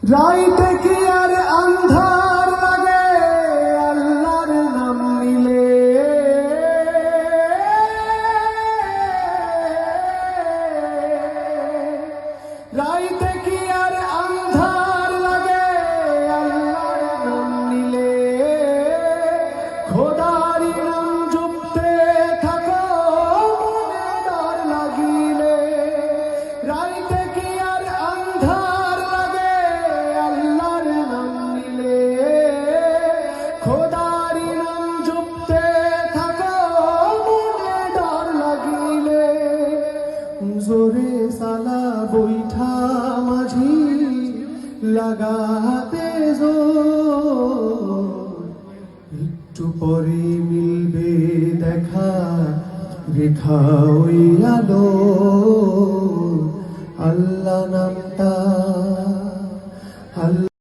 রাইতে কি আর আন্ধার লাগে আল্লাহর নাম নিলে, রাইতে কি আর আন্ধার লাগে আল্লাহর নাম নিলে, খোদারি নাম জপতে থাকো মনে ডর লাগিলে। রাইতে কি আর আন্ধার লাগে আল্লাহর নাম নিলে, খোদারি নাম জপতে থাকো মনে ডর লাগিলে। জোরে সালা বৈঠা মাঝি লাগাতে জোর, একটু পরে মিলবে দেখা রেখা ওই আলো। আল্লাহ নামটা